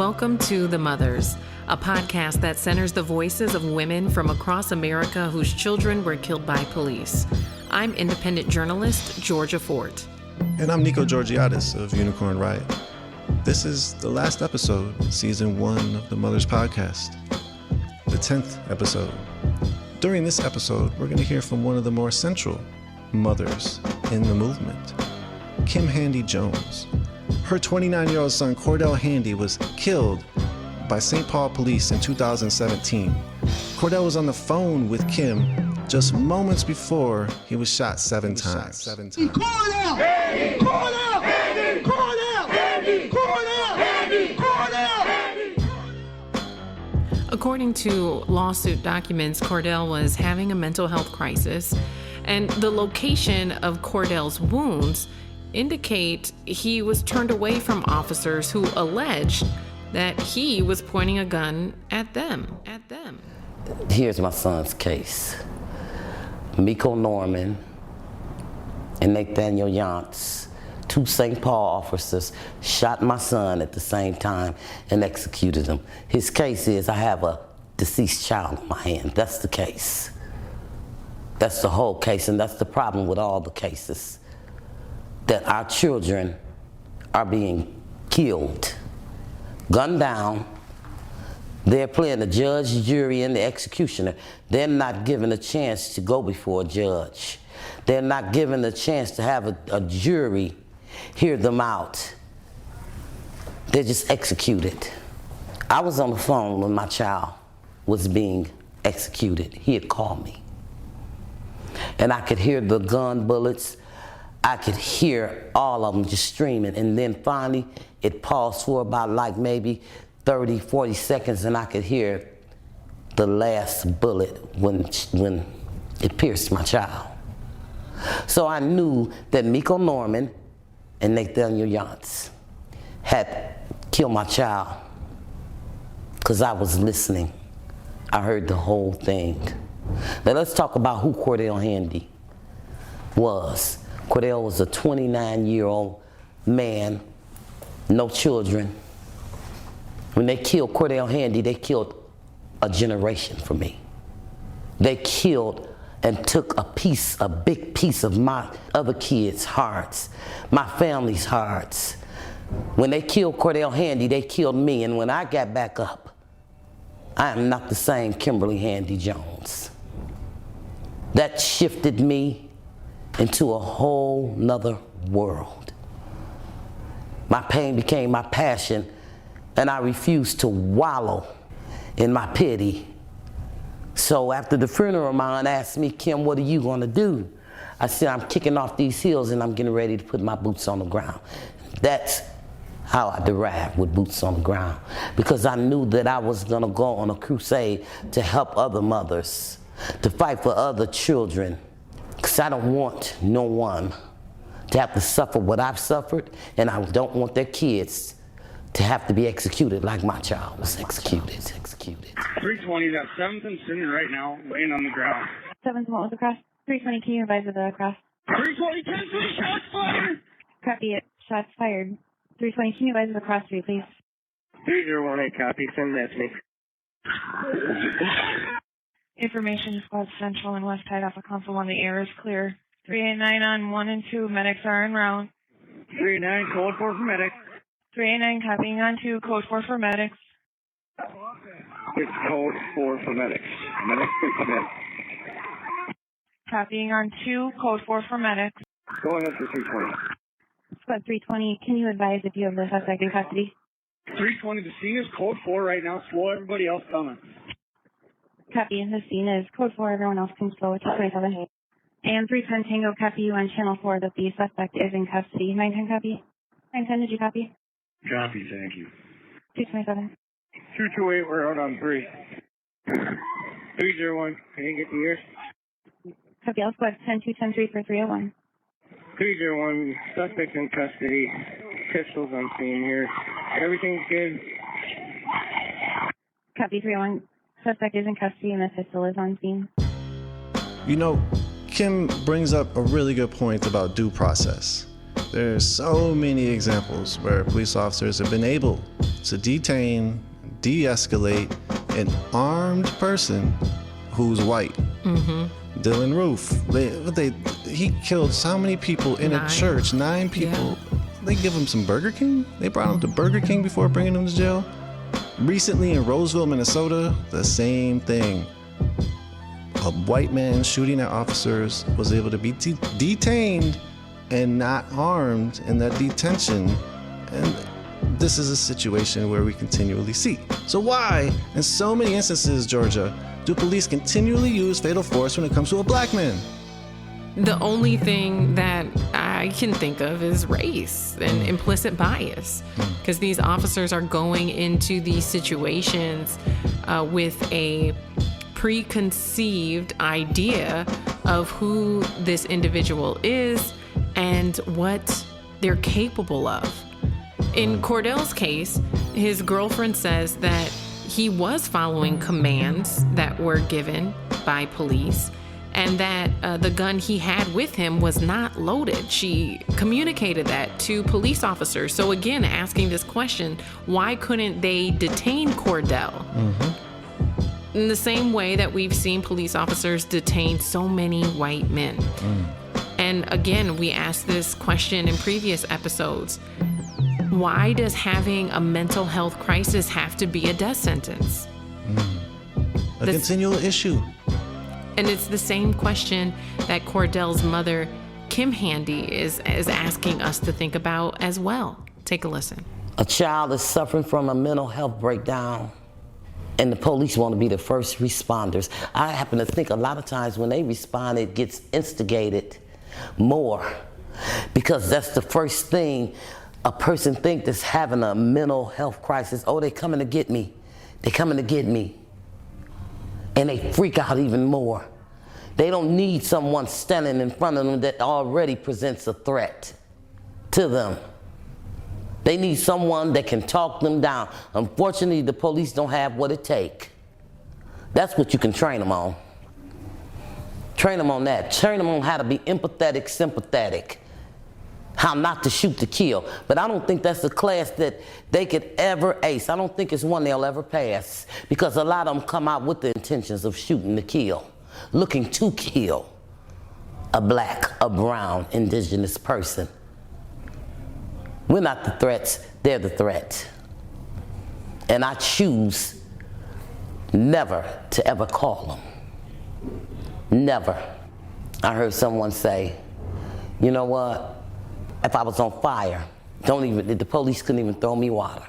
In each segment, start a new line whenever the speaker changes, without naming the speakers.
Welcome to The Mothers, a podcast that centers the voices of women from across America whose children were killed by police. I'm independent journalist Georgia Fort.
And I'm Nico Georgiadis of Unicorn Riot. This is the last episode, season 1 of The Mothers podcast, the 10th episode. During this episode, we're going to hear from one of the more central mothers in the movement, Kim Handy-Jones. Her 29-year-old son, Cordale Handy, was killed by St. Paul police in 2017. Cordale was on the phone with Kim just moments before he was shot seven times.
Cordale! Handy! Cordale! Handy! Cordale! Handy! Cordale! Handy! Cordale!
According to lawsuit documents, Cordale was having a mental health crisis, and the location of Cordale's wounds indicate he was turned away from officers who alleged that he was pointing a gun at them.
Here's my son's case. Mikko and Nathaniel Younce, two St. Paul officers, shot my son at the same time and executed him. His case is I have a deceased child in my hand. That's the case. That's the whole case, and that's the problem with all the cases. That our children are being killed, gunned down. They're playing the judge, the jury, and the executioner. They're not given a chance to go before a judge. They're not given a chance to have a jury hear them out. They're just executed. I was on the phone when my child was being executed. He had called me. And I could hear the gun bullets. I could hear all of them just streaming, and then finally it paused for about like maybe 30, 40 seconds, and I could hear the last bullet when it pierced my child. So I knew that Mikko and Nathaniel Younce had killed my child because I was listening. I heard the whole thing. Now let's talk about who Cordale Handy was. Cordale was a 29-year-old man, no children. When they killed Cordale Handy, they killed a generation for me. They killed and took a big piece of my other kids' hearts, my family's hearts. When they killed Cordale Handy, they killed me, and when I got back up, I am not the same Kimberly Handy-Jones. That shifted me into a whole nother world. My pain became my passion, and I refused to wallow in my pity. So after the funeral, my aunt asked me, Kim, what are you gonna do? I said, I'm kicking off these heels and I'm getting ready to put my boots on the ground. That's how I derived with boots on the ground, because I knew that I was gonna go on a crusade to help other mothers, to fight for other children, because I don't want no one to have to suffer what I've suffered, and I don't want their kids to have to be executed like my child was executed.
320, that's 7th and Sydney right now, laying on the ground.
7th, what was the cross? 320, can you advise of the cross?
320, 10 for the shots fired!
Copy it, shots fired. 320, can you advise of the cross 3, please?
3018, copy, send that to me.
Information Squad Central and West Side Alpha Council 1, the air is clear. 389 on 1 and 2, medics are en route.
389, code 4 for medics.
389 copying on 2, code 4 for medics.
It's code 4 for medics. Medics, please commit.
Copying on 2, code 4 for medics.
Go ahead for 320.
Squad 320, can you advise if you have the suspect in custody?
320, the scene is code 4 right now. Slow everybody else coming.
Copy, the scene is code 4, everyone else can slow it to 27. And 310 Tango, copy you on channel 4 that the suspect is in custody. 910 copy. 910, did you copy?
Copy, thank you.
227.
228, we're out on 3. 301, I didn't get the ears.
Copy, L squad 10 210 3 for 301.
301, suspect in custody. Pistols on scene here. Everything's good.
Copy 301. Suspect is in custody and the pistol is on scene.
You know, Kim brings up a really good point about due process. There's so many examples where police officers have been able to detain, de-escalate an armed person who's white. Dylan Roof. He killed so many people in a church, 9 people. Yeah. They give him some Burger King? They brought him to Burger King before bringing him to jail? Recently in Roseville, Minnesota, the same thing. A white man shooting at officers was able to be detained and not harmed in that detention. And this is a situation where we continually see. So why, in so many instances, Georgia, do police continually use fatal force when it comes to a black man?
The only thing that I can think of is race and implicit bias, because these officers are going into these situations with a preconceived idea of who this individual is and what they're capable of. In Cordale's case, his girlfriend says that he was following commands that were given by police, and that the gun he had with him was not loaded. She communicated that to police officers. So again, asking this question, why couldn't they detain Cordale? In the same way that we've seen police officers detain so many white men. And again, we asked this question in previous episodes. Why does having a mental health crisis have to be a death sentence?
A continual issue.
And it's the same question that Cordale's mother, Kim Handy, is asking us to think about as well. Take a listen.
A child is suffering from a mental health breakdown, and the police want to be the first responders. I happen to think a lot of times when they respond, it gets instigated more, because that's the first thing a person thinks that's having a mental health crisis. Oh, they're coming to get me. They're coming to get me. And they freak out even more. They don't need someone standing in front of them that already presents a threat to them. They need someone that can talk them down. Unfortunately, the police don't have what it takes. That's what you can train them on. Train them on that. Train them on how to be empathetic, sympathetic. How not to shoot to kill. But I don't think that's a class that they could ever ace. I don't think it's one they'll ever pass, because a lot of them come out with the intentions of shooting to kill, looking to kill a black, a brown, indigenous person. We're not the threats, they're the threat. And I choose never to ever call them. Never. I heard someone say, you know what? If I was on fire, the police couldn't even throw me water.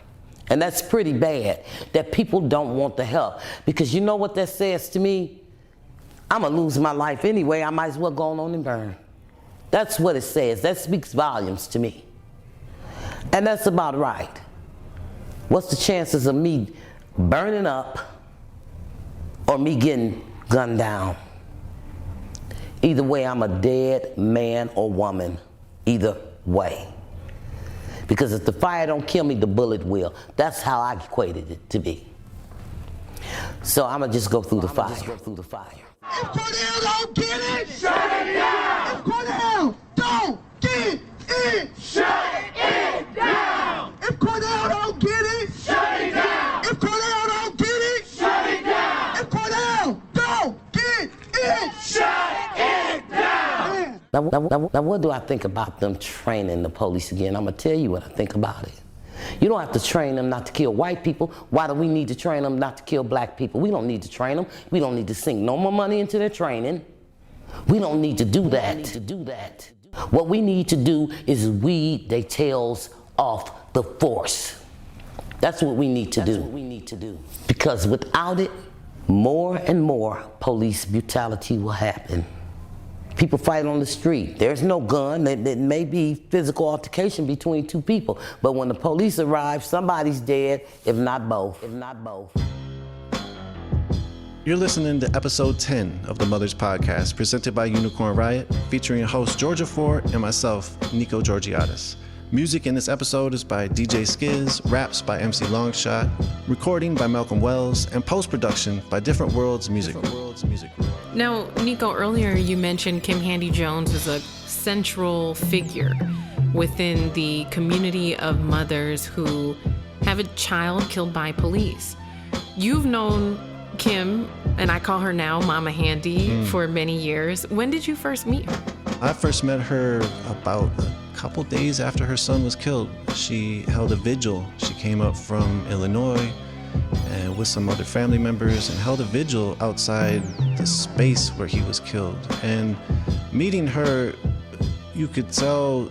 And that's pretty bad, that people don't want the help. Because you know what that says to me? I'm gonna lose my life anyway, I might as well go on and burn. That's what it says. That speaks volumes to me. And that's about right. What's the chances of me burning up or me getting gunned down? Either way, I'm a dead man or woman. Either way. Because if the fire don't kill me, the bullet will. That's how I equated it to be. So I'm gonna just go through the fire.
If Cordale don't get it, shut it down. If Cordale don't get it, shut it down. If Cordale don't get it, shut it down. If Cordale don't get it, shut it down. If Cordale don't get it, shut it down.
Now, what do I think about them training the police again? I'm going to tell you what I think about it. You don't have to train them not to kill white people. Why do we need to train them not to kill black people? We don't need to train them. We don't need to sink no more money into their training. We don't need to do that. What we need to do is weed their tails off the force. That's what we need to do. Because without it, more and more police brutality will happen. People fight on the street. There's no gun. There may be physical altercation between two people. But when the police arrive, somebody's dead, if not both.
You're listening to episode 10 of the Mothers Podcast, presented by Unicorn Riot, featuring host Georgia Ford and myself, Nico Georgiadis. Music in this episode is by DJ Skiz, raps by MC Longshot, recording by Malcolm Wells, and post-production by Different Worlds Music.
Now, Nico, earlier you mentioned Kim Handy-Jones as a central figure within the community of mothers who have a child killed by police. You've known Kim, and I call her now Mama Handy, for many years. When did you first meet her?
I first met her about a couple days after her son was killed. She held a vigil. She came up from Illinois and with some other family members and held a vigil outside the space where he was killed. And meeting her, you could tell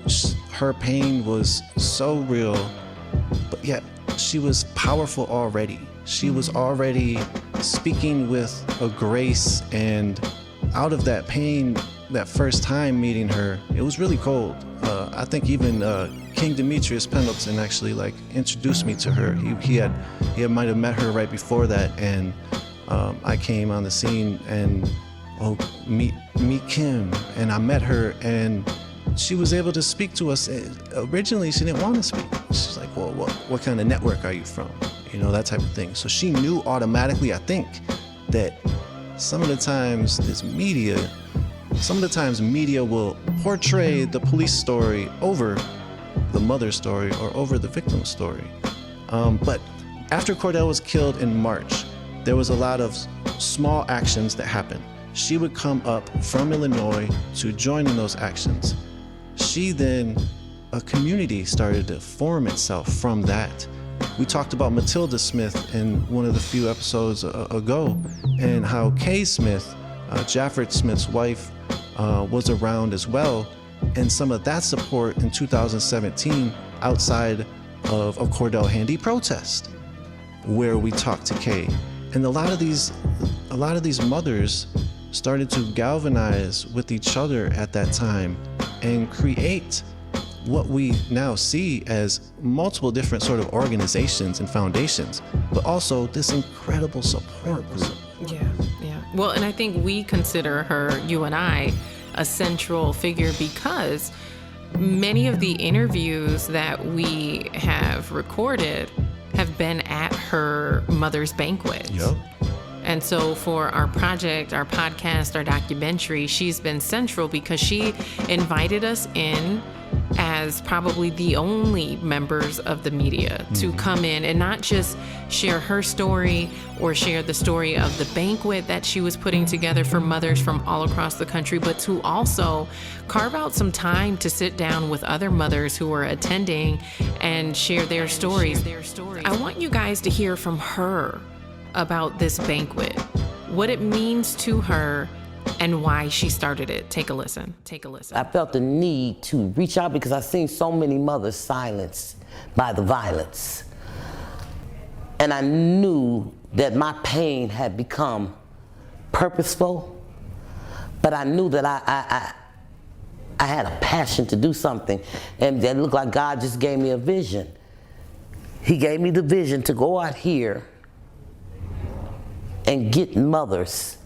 her pain was so real, but yet she was powerful already. She was already speaking with a grace, and out of that pain, that first time meeting her, it was really cold. I think even King Demetrius Pendleton actually introduced me to her. He might have met her right before that, and I came on the scene and meet Kim, and I met her, and she was able to speak to us. Originally, she didn't want to speak. She's like, well, what kind of network are you from? That type of thing. So she knew automatically, I think, that some of the times media will portray the police story over the mother's story or over the victim's story. But after Cordale was killed in March, there was a lot of small actions that happened. She would come up from Illinois to join in those actions. A community started to form itself from that. We talked about Matilda Smith in one of the few episodes ago, and how Kay Smith, Jafford Smith's wife, was around as well, and some of that support in 2017 outside of a Cordale Handy protest, where we talked to Kay. And a lot of these mothers started to galvanize with each other at that time and create what we now see as multiple different sort of organizations and foundations, but also this incredible support group.
Yeah. Well, and I think we consider her, you and I, a central figure because many of the interviews that we have recorded have been at her mother's banquet.
Yep.
And so for our project, our podcast, our documentary, she's been central because she invited us in as probably the only members of the media to come in and not just share her story or share the story of the banquet that she was putting together for mothers from all across the country, but to also carve out some time to sit down with other mothers who are attending and share their stories. I want you guys to hear from her about this banquet, what it means to her, and why she started it. Take a listen.
I felt the need to reach out because I've seen so many mothers silenced by the violence. And I knew that my pain had become purposeful, but I knew that I had a passion to do something, and that looked like God just gave me a vision. He gave me the vision to go out here and get mothers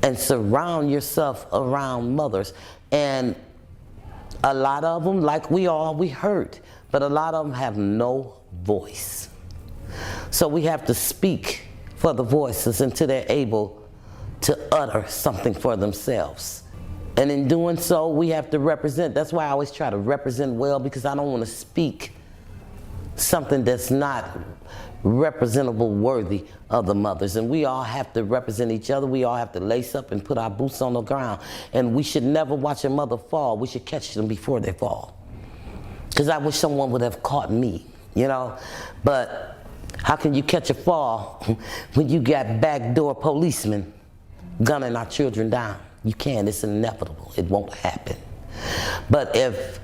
and surround yourself around mothers. And a lot of them, like we hurt, but a lot of them have no voice. So we have to speak for the voices until they're able to utter something for themselves. And in doing so, we have to represent. That's why I always try to represent well, because I don't want to speak something that's not representable worthy of the mothers. And we all have to represent each other. We all have to lace up and put our boots on the ground. And we should never watch a mother fall. We should catch them before they fall. Because I wish someone would have caught me, But how can you catch a fall when you got backdoor policemen gunning our children down? You can't. It's inevitable. It won't happen. But if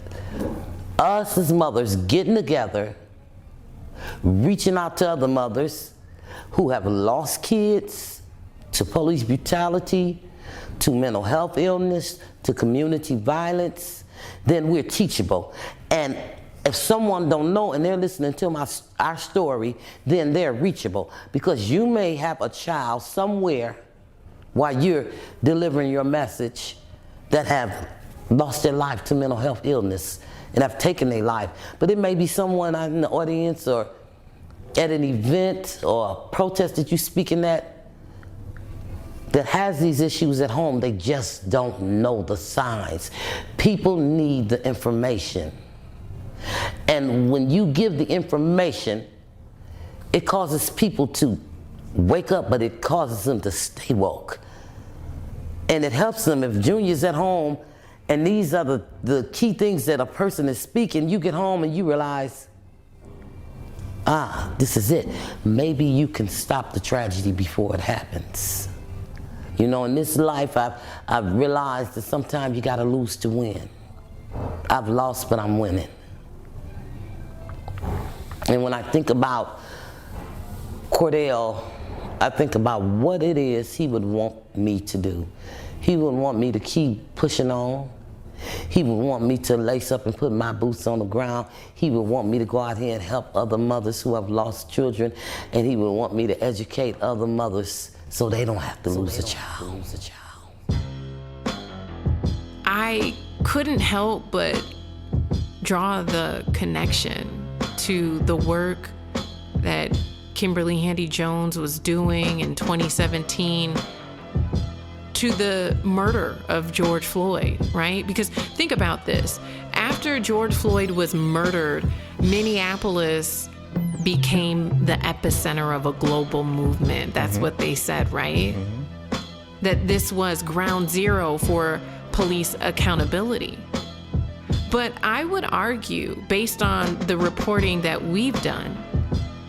us as mothers getting together, reaching out to other mothers who have lost kids to police brutality, to mental health illness, to community violence, then we're teachable. And if someone don't know and they're listening to our story, then they're reachable. Because you may have a child somewhere while you're delivering your message that have lost their life to mental health illness and have taken their life. But it may be someone out in the audience or at an event or a protest that you're speaking at that has these issues at home. They just don't know the signs. People need the information. And when you give the information, it causes people to wake up, but it causes them to stay woke. And it helps them if Junior's at home and these are the key things that a person is speaking, you get home and you realize, this is it. Maybe you can stop the tragedy before it happens. You know, in this life, I've realized that sometimes you gotta lose to win. I've lost, but I'm winning. And when I think about Cordale, I think about what it is he would want me to do. He would want me to keep pushing on. He would want me to lace up and put my boots on the ground. He would want me to go out here and help other mothers who have lost children. And he would want me to educate other mothers so they don't have to lose a child.
I couldn't help but draw the connection to the work that Kimberly Handy-Jones was doing in 2017 to the murder of George Floyd, right? Because think about this. After George Floyd was murdered, Minneapolis became the epicenter of a global movement. That's what they said, right? That this was ground zero for police accountability. But I would argue, based on the reporting that we've done,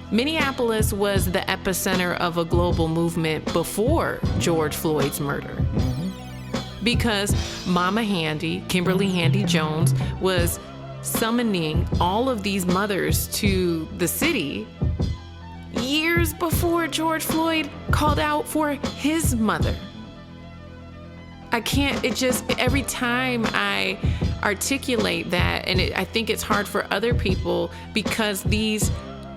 Minneapolis was the epicenter of a global movement before George Floyd's murder. Because Mama Handy, Kimberly Handy-Jones, was summoning all of these mothers to the city years before George Floyd called out for his mother. Every time I articulate that, and I think it's hard for other people because these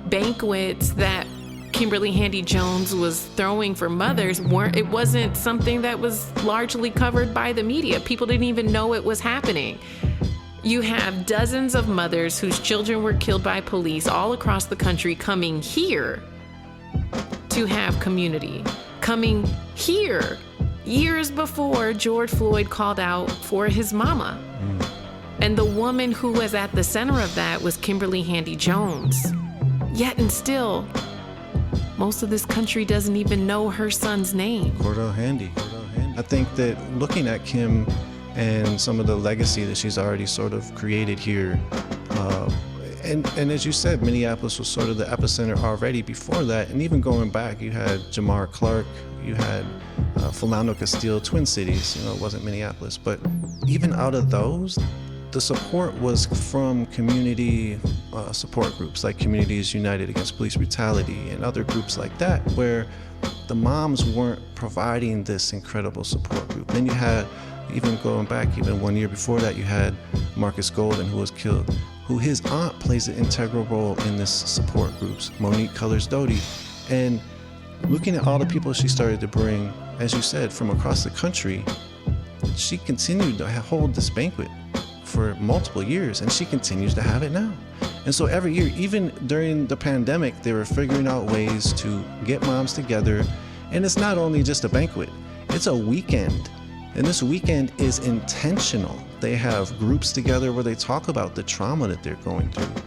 banquets that Kimberly Handy-Jones was throwing for mothers wasn't something that was largely covered by the media. People didn't even know it was happening. You have dozens of mothers whose children were killed by police all across the country coming here to have community, coming here years before George Floyd called out for his mama. And the woman who was at the center of that was Kimberly Handy-Jones. Yet and still, most of this country doesn't even know her son's name.
Cordale Handy. I think that looking at Kim and some of the legacy that she's already sort of created here, and as you said, Minneapolis was sort of the epicenter already before that. And even going back, you had Jamar Clark, you had Philando Castile, Twin Cities, it wasn't Minneapolis. But even out of those, the support was from community support groups like Communities United Against Police Brutality and other groups like that, where the moms weren't providing this incredible support group. Then you had, even going back, even 1 year before that, you had Marcus Golden, who was killed, who his aunt plays an integral role in this support groups, Monique Colors Doty. And looking at all the people she started to bring, as you said, from across the country, she continued to hold this banquet for multiple years, and she continues to have it now. And so every year, even during the pandemic, they were figuring out ways to get moms together. And it's not only just a banquet, it's a weekend. And this weekend is intentional. They have groups together where they talk about the trauma that they're going through.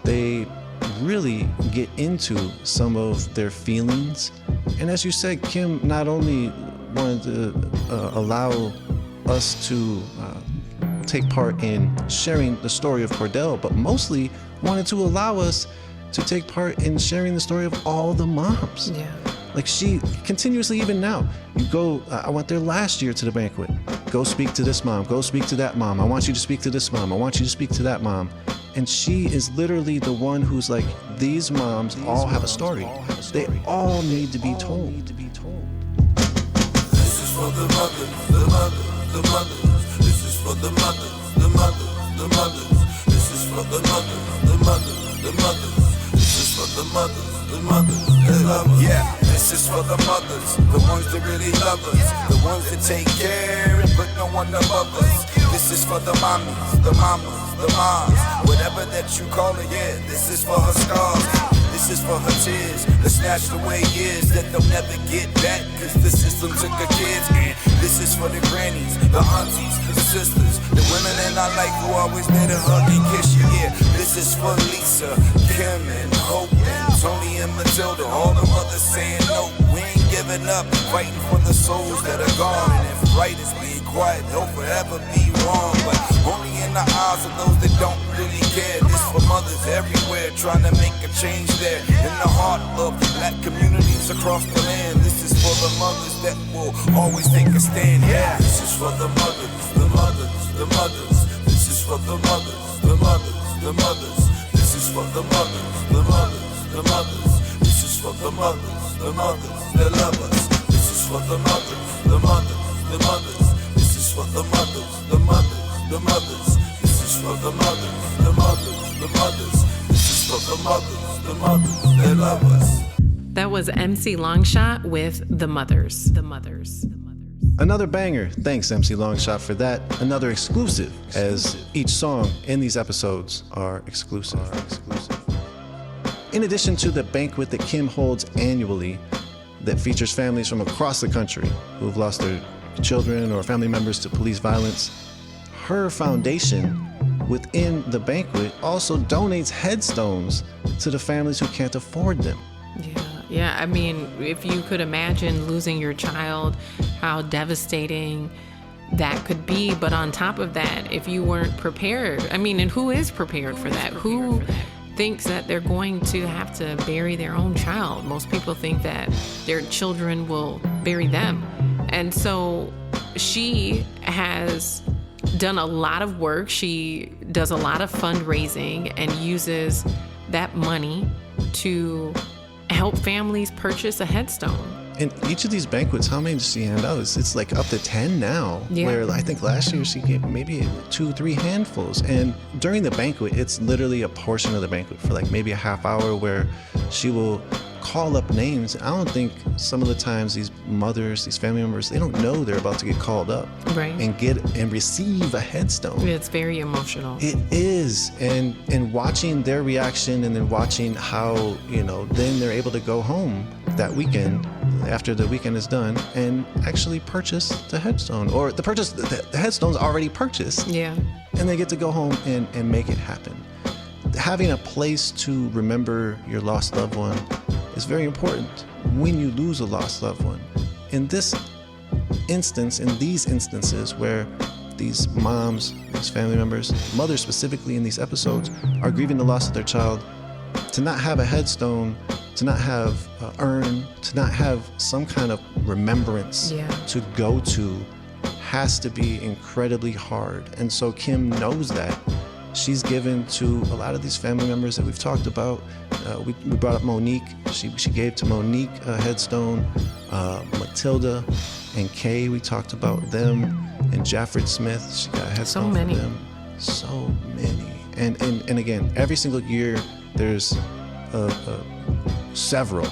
They really get into some of their feelings. And as you said, Kim not only wanted to allow us to take part in sharing the story of Cordale, but mostly wanted to allow us to take part in sharing the story of all the moms.
Yeah.
Like she continuously, even now, you go, I went there last year to the banquet. Go speak to this mom, go speak to that mom. I want you to speak to this mom. I want you to speak to that mom. And she is literally the one who's like, these moms all have a story. They all need to be told.
This is for the mothers, the mothers, the mothers. This is for the mothers, the mothers, the mothers. This is for the mothers, the mothers, the mothers. This is for the mothers, the mothers, the mothers. Yeah, this is for the mothers, the ones that really love us, the ones that take care and put no one above us. This is for the mommies, the mamas, the moms, whatever that you call it, yeah. This is for her scars. This is for her tears, that snatched away years that they'll never get back, cause the system took her kids. And this is for the grannies, the aunties, the sisters, the women in our life who always there to hug and kiss you. Yeah, this is for Lisa, Kim, and Hope, and Tony and Matilda, all the mothers saying no, we ain't giving up, fighting for the souls that are gone. And if right is being quiet, they'll forever be wrong, but only in the eyes of those that don't really care. This for mothers everywhere, trying to make a change there, in the heart of black communities across the land. This is for the mothers that will always take a stand. Yeah, this is for the mothers, the mothers, the mothers. This is for the mothers, the mothers, the mothers. This is for the mothers, the mothers, the mothers. This is for the mothers, the mothers that love us. This is for the mothers, the mothers, the mothers. This is for the mothers, the mothers, the mothers. This is for the mothers, the mothers, the mothers. This is for the mothers, the mothers that love us.
That was MC Longshot with The Mothers. The Mothers.
Another banger. Thanks, MC Longshot, for that. Another exclusive, as each song in these episodes are exclusive. In addition to the banquet that Kim holds annually that features families from across the country who have lost their children or family members to police violence, her foundation within the banquet also donates headstones to the families who can't afford them.
Yeah, I mean, if you could imagine losing your child, how devastating that could be. But on top of that, if you weren't prepared, I mean, and who is prepared for that? Who thinks that they're going to have to bury their own child? Most people think that their children will bury them. And so she has done a lot of work. She does a lot of fundraising and uses that money to help families purchase a headstone.
In each of these banquets, how many does she hand out? It's like up to 10 now, where I think last year she gave maybe 2-3 handfuls. And during the banquet, it's literally a portion of the banquet for like maybe a half hour where she will call up names. I don't think some of the times these mothers, these family members, they don't know they're about to get called up and receive a headstone.
It's very emotional.
It is. And watching their reaction and then watching how, then they're able to go home that weekend after the weekend is done and actually purchase the headstone, or the headstone's already purchased.
Yeah.
And they get to go home and make it happen. Having a place to remember your lost loved one is very important when you lose a lost loved one. In these instances where these moms, these family members, mothers specifically in these episodes, are grieving the loss of their child, to not have a headstone, to not have an urn, to not have some kind of remembrance to go to has to be incredibly hard. And so Kim knows that. She's given to a lot of these family members that we've talked about. We brought up Monique. She gave to Monique a headstone. Matilda and Kay, we talked about them. And Jafford Smith, she got a headstone for them. So many. And again, every single year there's several,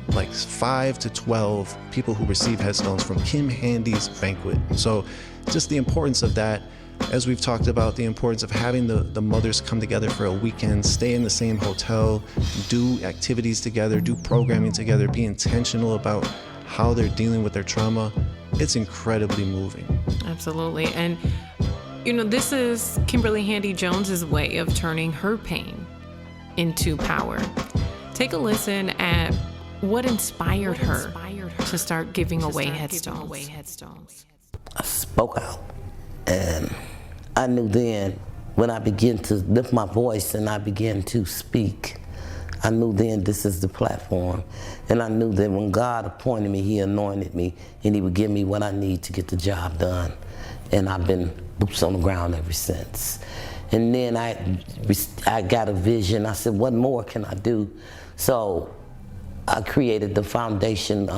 like 5 to 12 people who receive headstones from Kim Handy's banquet. So just the importance of that. As we've talked about, the importance of having the mothers come together for a weekend, stay in the same hotel, do activities together, do programming together, be intentional about how they're dealing with their trauma. It's incredibly moving.
Absolutely. And, this is Kimberly Handy-Jones' way of turning her pain into power. Take a listen at what inspired her to start giving away headstones.
I spoke out. And I knew then, when I began to lift my voice and I began to speak, I knew then this is the platform. And I knew that when God appointed me, He anointed me, and He would give me what I need to get the job done. And I've been boots on the ground ever since. And then I got a vision. I said, what more can I do? So I created the foundation,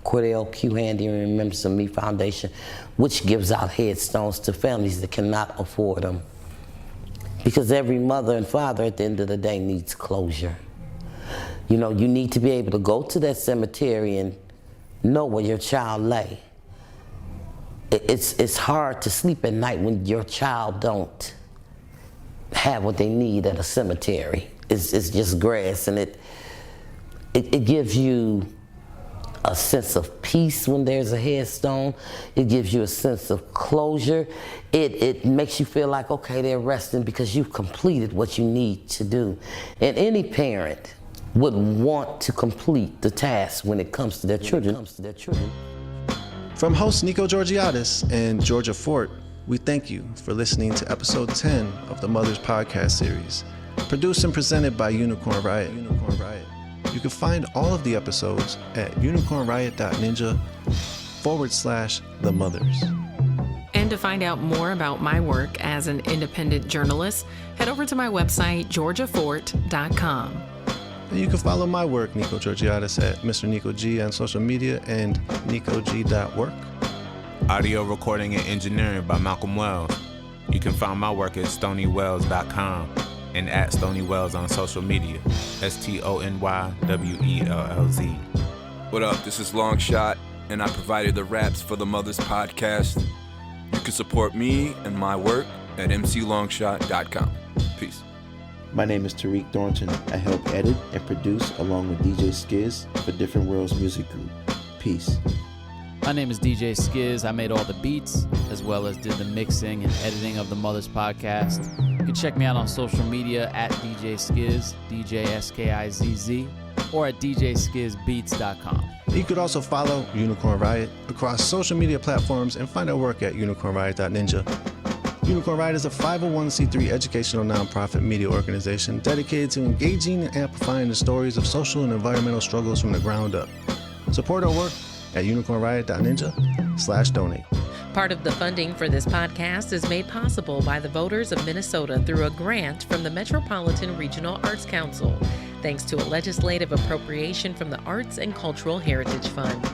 Cordale Q Handy and Remembrance of Me Foundation, which gives out headstones to families that cannot afford them. Because every mother and father at the end of the day needs closure. You need to be able to go to that cemetery and know where your child lay. It's hard to sleep at night when your child don't have what they need at a cemetery. It's just grass, and it gives you a sense of peace when there's a headstone. It gives you a sense of closure. It makes you feel like, okay, they're resting because you've completed what you need to do. And any parent would want to complete the task when it comes to their children.
From host Nico Georgiadis and Georgia Fort, we thank you for listening to episode 10 of the Mothers Podcast series, produced and presented by Unicorn Riot. You can find all of the episodes at unicornriot.ninja/The Mothers.
And to find out more about my work as an independent journalist, head over to my website, georgiafort.com.
And you can follow my work, Nico Georgiadis, at Mr. Nico G on social media and nicog.work.
Audio recording and engineering by Malcolm Wells. You can find my work at stonywells.com and at stonywells on social media, STONYWELLZ.
What up, this is Longshot, and I provided the raps for the Mothers Podcast. You can support me and my work at mclongshot.com. Peace.
My name is Tariq Thornton. I help edit and produce along with DJ Skiz for Different Worlds Music Group. Peace.
My name is DJ Skiz. I made all the beats as well as did the mixing and editing of the Mothers Podcast. You can check me out on social media at DJ Skiz, DJSKIZZ, or at DJSkizBeats.com.
You could also follow Unicorn Riot across social media platforms and find our work at unicornriot.ninja. Unicorn Riot is a 501c3 educational nonprofit media organization dedicated to engaging and amplifying the stories of social and environmental struggles from the ground up. Support our work at unicornriot.ninja/donate.
Part of the funding for this podcast is made possible by the voters of Minnesota through a grant from the Metropolitan Regional Arts Council, thanks to a legislative appropriation from the Arts and Cultural Heritage Fund.